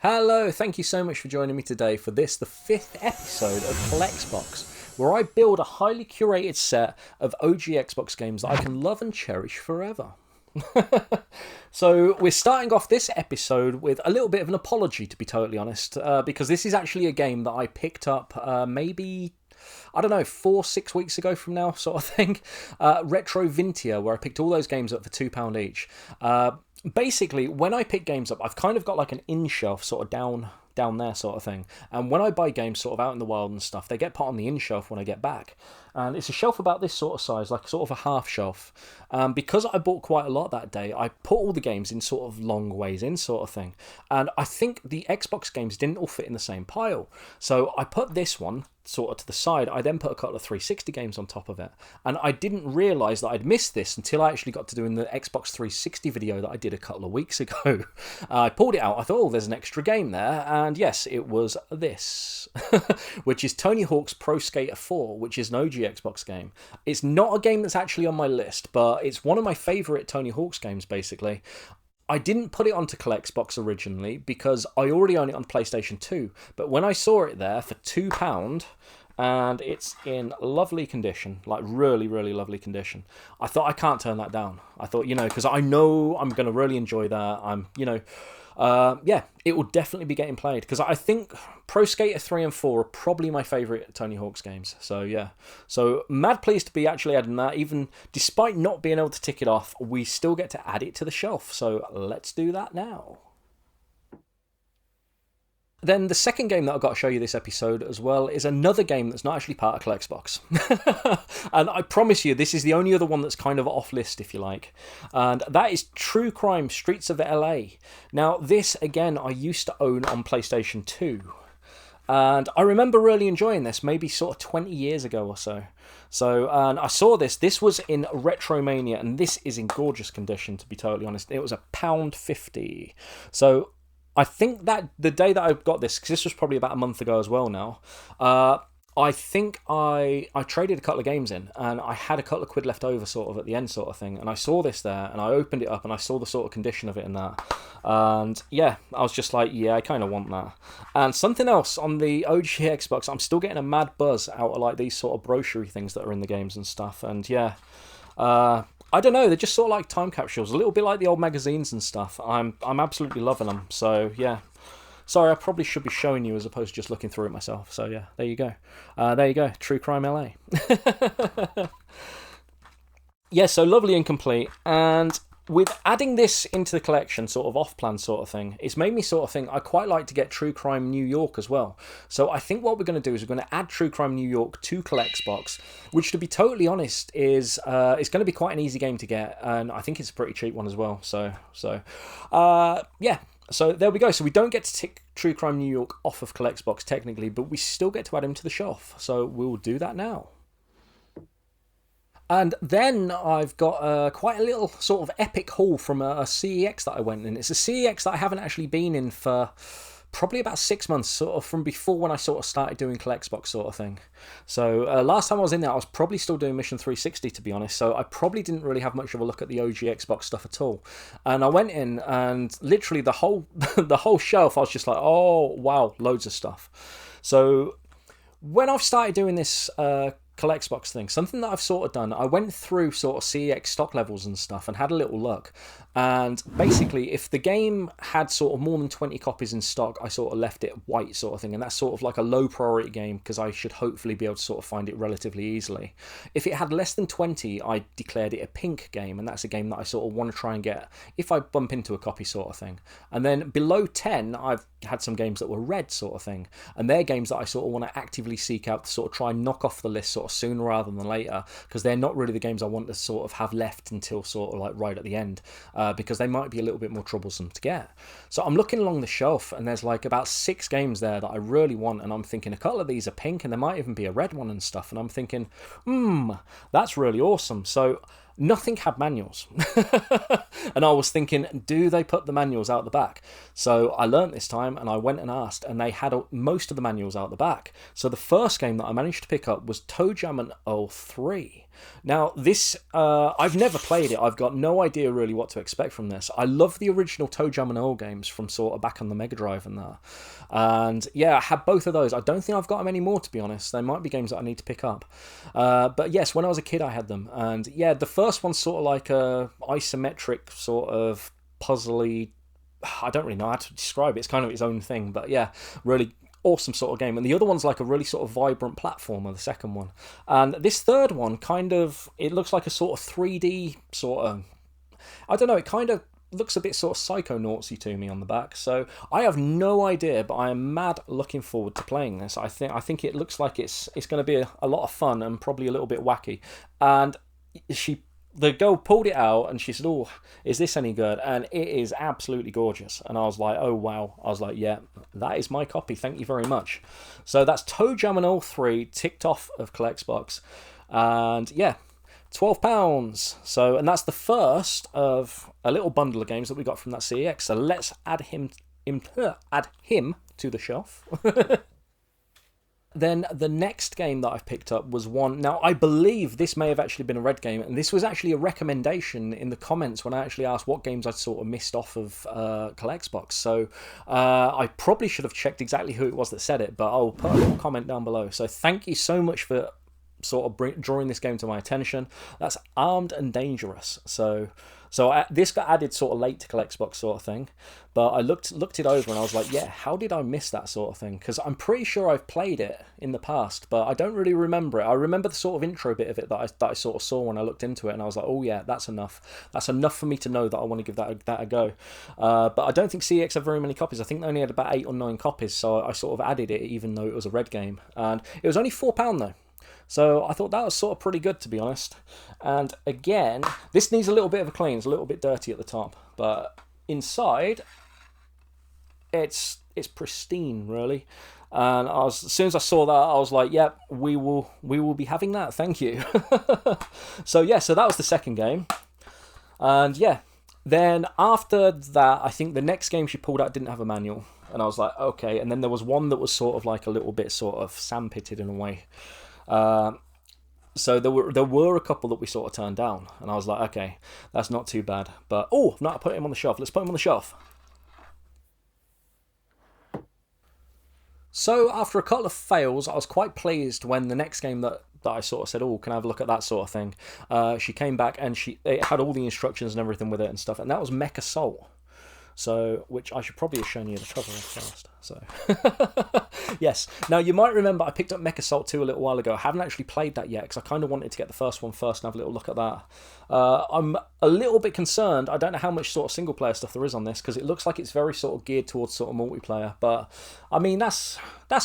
Hello, thank you so much for joining me today for this, the fifth episode of Xbox, where I build a highly curated set of OG Xbox games that I can love and cherish forever. So we're starting off this episode with a little bit of an apology, to be totally honest, because this is actually a game that I picked up maybe, I don't know, 4-6 weeks ago from now, sort of thing. Retro Vintia, where I picked all those games up for £2 each. Basically, when I pick games up, I've kind of got like an in-shelf sort of down there sort of thing. And when I buy games sort of out in the wild and stuff, they get put on the in-shelf when I get back. And it's a shelf about this sort of size, like sort of a half shelf. Because I bought quite a lot that day, I put all the games in sort of long ways in sort of thing. And I think the Xbox games didn't all fit in the same pile. So I put this one sort of to the side. I then put a couple of 360 games on top of it. And I didn't realise that I'd missed this until I actually got to doing the Xbox 360 video that I did a couple of weeks ago. I pulled it out. I thought, oh, there's an extra game there. And yes, it was this, which is Tony Hawk's Pro Skater 4, which is an OG Xbox game. It's not a game that's actually on my list, but it's one of my favourite Tony Hawk's games, basically. I didn't put it onto Xbox originally because I already own it on PlayStation 2, but when I saw it there for £2, and it's in lovely condition, like really, really lovely condition, I thought I can't turn that down. I thought, because I know I'm going to really enjoy that. Yeah, it will definitely be getting played because I think Pro Skater 3 and 4 are probably my favourite Tony Hawk's games. So yeah, so mad pleased to be actually adding that. Even despite not being able to tick it off, we still get to add it to the shelf. So let's do that now. Then the second game that I've got to show you this episode as well is another game that's not actually part of Xbox. And I promise you, this is the only other one that's kind of off list, if you like. And that is True Crime Streets of LA. Now, this, again, I used to own on PlayStation 2. And I remember really enjoying this, maybe sort of 20 years ago or so. And I saw this. This was in Retromania, and this is in gorgeous condition, to be totally honest. It was £1.50. So I think that the day that I got this, because this was probably about a month ago as well now, I think I traded a couple of games in, and I had a couple of quid left over sort of at the end sort of thing, and I saw this there, and I opened it up, and I saw the sort of condition of it in that, and yeah, I was just like, yeah, I kind of want that. And something else on the OG Xbox, I'm still getting a mad buzz out of like these sort of brochure things that are in the games and stuff, and yeah, I don't know, they're just sort of like time capsules, a little bit like the old magazines and stuff. I'm absolutely loving them, so yeah. Sorry, I probably should be showing you as opposed to just looking through it myself. So yeah, there you go. There you go, True Crime LA. Yeah, so lovely and complete. And with adding this into the collection, sort of off-plan sort of thing, it's made me sort of think I quite like to get True Crime New York as well. So I think what we're going to do is we're going to add True Crime New York to Xbox, which, to be totally honest, is it's going to be quite an easy game to get, and I think it's a pretty cheap one as well. Yeah. So there we go. So we don't get to tick True Crime New York off of Xbox technically, but we still get to add him to the shelf. So we'll do that now. And then I've got quite a little sort of epic haul from a CEX that I went in. It's a CEX that I haven't actually been in for probably about 6 months, sort of from before when I sort of started doing Xbox sort of thing. So last time I was in there, I was probably still doing Mission 360, to be honest. So I probably didn't really have much of a look at the OG Xbox stuff at all. And I went in, and literally the whole the whole shelf, I was just like, oh wow, loads of stuff. So when I've started doing this Xbox thing, something that I've sort of done, I went through sort of CEX stock levels and stuff and had a little look, and basically if the game had sort of more than 20 copies in stock, I sort of left it white sort of thing, and that's sort of like a low priority game because I should hopefully be able to sort of find it relatively easily. If it had less than 20, I declared it a pink game, and that's a game that I sort of want to try and get if I bump into a copy sort of thing. And then below 10, I've had some games that were red sort of thing, and they're games that I sort of want to actively seek out to sort of try and knock off the list sort of sooner rather than later, because they're not really the games I want to sort of have left until sort of like right at the end, because they might be a little bit more troublesome to get. So I'm looking along the shelf, and there's like about 6 games there that I really want, and I'm thinking a couple of these are pink, and there might even be a red one and stuff, and I'm thinking, that's really awesome. So nothing had manuals. And I was thinking, do they put the manuals out the back? So I learnt this time and I went and asked, and they had most of the manuals out the back. So the first game that I managed to pick up was ToeJam and Earl 3. Now this, I've never played it. I've got no idea really what to expect from this. I love the original ToeJam and Earl games from sort of back on the Mega Drive and that. And yeah, I had both of those. I don't think I've got them anymore, to be honest. They might be games that I need to pick up. But yes, when I was a kid I had them. And yeah, the first one's sort of like a isometric sort of puzzly, I don't really know how to describe it. It's kind of its own thing. But yeah, really awesome sort of game. And the other one's like a really sort of vibrant platformer, the second one. And this third one kind of, it looks like a sort of 3D sort of, I don't know, it kind of looks a bit sort of Psychonautsy to me on the back. So I have no idea, but I am mad looking forward to playing this. I think it looks like it's going to be a lot of fun and probably a little bit wacky. And the girl pulled it out and she said, "Oh, is this any good?" And it is absolutely gorgeous. And I was like, "Oh wow." I was like, "Yeah, that is my copy, thank you very much." So that's ToeJam and Earl 3 ticked off of CollectBox. And yeah, £12. So, and that's the first of a little bundle of games that we got from that CEX. So let's add him to the shelf. Then the next game that I've picked up was one. Now, I believe this may have actually been a red game, and this was actually a recommendation in the comments when I actually asked what games I'd sort of missed off of CollectBox. So I probably should have checked exactly who it was that said it, but I'll put a little comment down below. So thank you so much for sort of drawing this game to my attention. That's Armed and Dangerous. So this got added sort of late to CollectBox sort of thing, but I looked it over and I was like, yeah, how did I miss that sort of thing? Because I'm pretty sure I've played it in the past, but I don't really remember it. I remember the sort of intro bit of it that I sort of saw when I looked into it, and I was like, oh yeah, that's enough. That's enough for me to know that I want to give that a go. But I don't think CEX have very many copies. I think they only had about 8 or 9 copies, so I sort of added it even though it was a red game, and it was only £4 though. So I thought that was sort of pretty good, to be honest. And again, this needs a little bit of a clean. It's a little bit dirty at the top, but inside, it's pristine, really. And as soon as I saw that, I was like, "Yep, we will be having that. Thank you." So yeah, so that was the second game, and yeah, then after that, I think the next game she pulled out didn't have a manual, and I was like, okay. And then there was one that was sort of like a little bit sort of sandpitted in a way. So there were a couple that we sort of turned down, and I was like, okay, that's not too bad. But oh, I've not put him on the shelf. Let's put him on the shelf. So after a couple of fails, I was quite pleased when the next game that I sort of said, oh, can I have a look at that sort of thing? She came back and it had all the instructions and everything with it and stuff, and that was Mech Assault. So, which I should probably have shown you the cover of first. So, yes. Now, you might remember I picked up Mech Assault 2 a little while ago. I haven't actually played that yet because I kind of wanted to get the first one first and have a little look at that. I'm a little bit concerned. I don't know how much sort of single-player stuff there is on this because it looks like it's very sort of geared towards sort of multiplayer. But, I mean, that's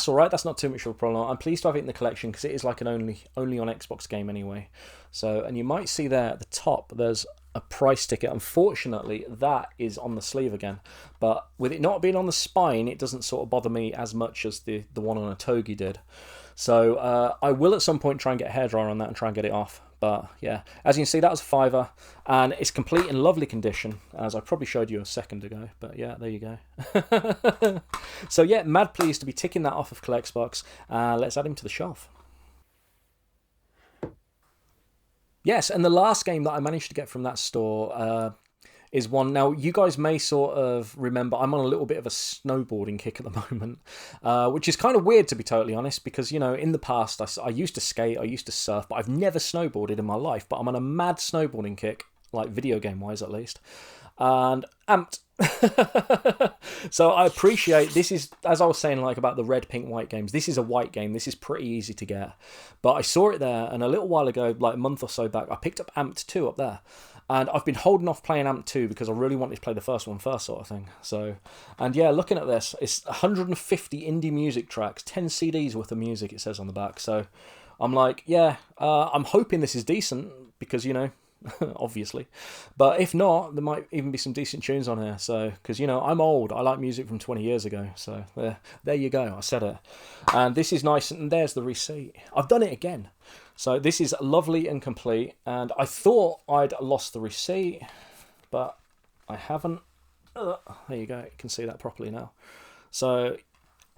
all right. That's not too much of a problem. I'm pleased to have it in the collection because it is like an only on Xbox game anyway. So, and you might see there at the top, there's a price ticket. Unfortunately, that is on the sleeve again, but with it not being on the spine, it doesn't sort of bother me as much as the one on a Togi did. So I will at some point try and get a hairdryer on that and try and get it off. But yeah, as you can see, that was a £5, and it's complete in lovely condition, as I probably showed you a second ago. But yeah, there you go. So yeah, mad pleased to be ticking that off of CollectBox. Let's add him to the shelf. Yes, and the last game that I managed to get from that store is one. Now, you guys may sort of remember I'm on a little bit of a snowboarding kick at the moment, which is kind of weird, to be totally honest, because, you know, in the past I used to skate, I used to surf, but I've never snowboarded in my life. But I'm on a mad snowboarding kick, like video game-wise at least, and amped. So I appreciate this is, as I was saying, like about the red, pink, white games, this is a white game. This is pretty easy to get, but I saw it there, and a little while ago, like a month or so back, I picked up Amped 2 up there, and I've been holding off playing Amped 2 because I really wanted to play the first one first, sort of thing. So, and yeah, looking at this, it's 150 indie music tracks, 10 CDs worth of music, it says on the back. So I'm like, yeah, I'm hoping this is decent because, you know, obviously. But if not, there might even be some decent tunes on here. So, because, you know, I'm old. I like music from 20 years ago. So there you go. I said it. And this is nice. And there's the receipt. I've done it again. So this is lovely and complete. And I thought I'd lost the receipt, but I haven't. There you go. You can see that properly now. So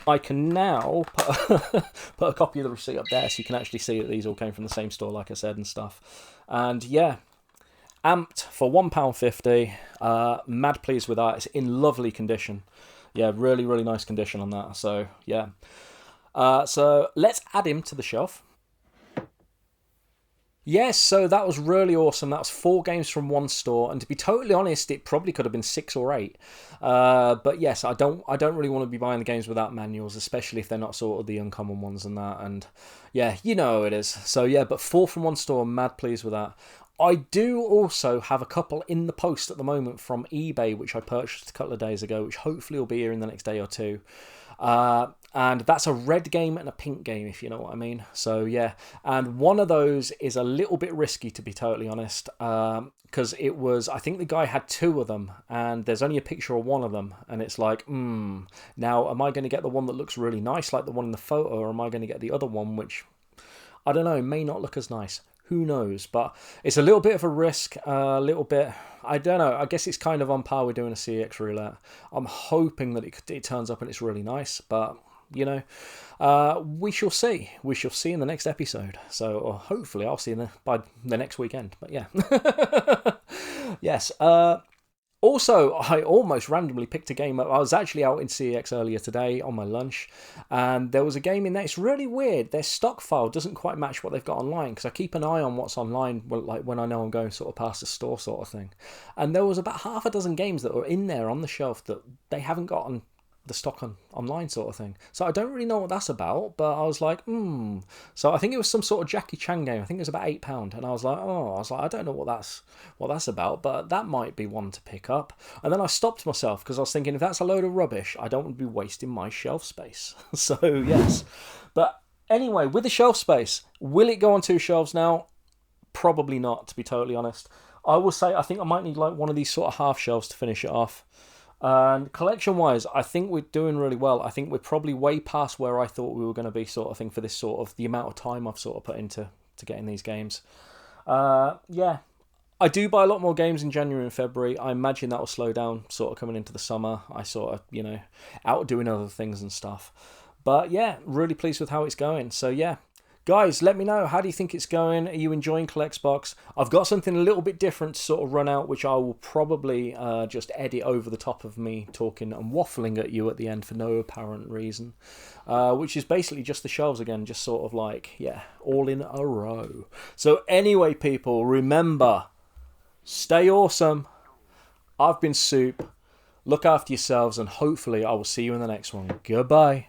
I can now put a copy of the receipt up there so you can actually see that these all came from the same store, like I said, and stuff. And yeah, amped for £1.50. Mad pleased with that. It's in lovely condition. Yeah, really, really nice condition on that. So yeah. So let's add him to the shelf. Yes, so that was really awesome. That was 4 games from one store, and to be totally honest, it probably could have been 6 or 8. But yes, I don't really want to be buying the games without manuals, especially if they're not sort of the uncommon ones and that. And yeah, you know how it is. So yeah, but 4 from one store, mad pleased with that. I do also have a couple in the post at the moment from eBay, which I purchased a couple of days ago, which hopefully will be here in the next day or two. And that's a red game and a pink game, if you know what I mean. So yeah, and one of those is a little bit risky, to be totally honest, because it was, I think the guy had 2 of them, and there's only a picture of one of them, and it's like, now am I going to get the one that looks really nice, like the one in the photo, or am I going to get the other one, which, I don't know, may not look as nice. Who knows? But it's a little bit of a risk, a little bit, I don't know, I guess it's kind of on par with doing a CX roulette. I'm hoping that it turns up and it's really nice, but, you know, we shall see. We shall see in the next episode. So, or hopefully I'll see by the next weekend. But yeah. Yes. Also, I almost randomly picked a game up. I was actually out in CEX earlier today on my lunch, and there was a game in there. It's really weird. Their stock file doesn't quite match what they've got online, because I keep an eye on what's online, like when I know I'm going sort of past the store sort of thing. And there was about half a dozen games that were in there on the shelf that they haven't got on the stock online sort of thing. So I don't really know what that's about, but I was like, So I think it was some sort of Jackie Chan game. I think it was about £8, and I was like, I don't know what that's about, but that might be one to pick up. And then I stopped myself because I was thinking, if that's a load of rubbish, I don't want to be wasting my shelf space. So yes, but anyway, with the shelf space, will it go on 2 shelves now? Probably not, to be totally honest. I will say I think I might need like one of these sort of half shelves to finish it off. And collection-wise, I think we're doing really well. I think we're probably way past where I thought we were going to be, sort of thing, for this sort of the amount of time I've sort of put into getting these games. Yeah, I do buy a lot more games in January and February. I imagine that will slow down sort of coming into the summer. I sort of, you know, out doing other things and stuff. But yeah, really pleased with how it's going. So yeah. Guys, let me know, how do you think it's going? Are you enjoying CollectBox? I've got something a little bit different to sort of run out, which I will probably just edit over the top of me talking and waffling at you at the end for no apparent reason. Which is basically just the shelves again, just sort of like, yeah, all in a row. So anyway, people, remember, stay awesome. I've been Soup. Look after yourselves, and hopefully I will see you in the next one. Goodbye.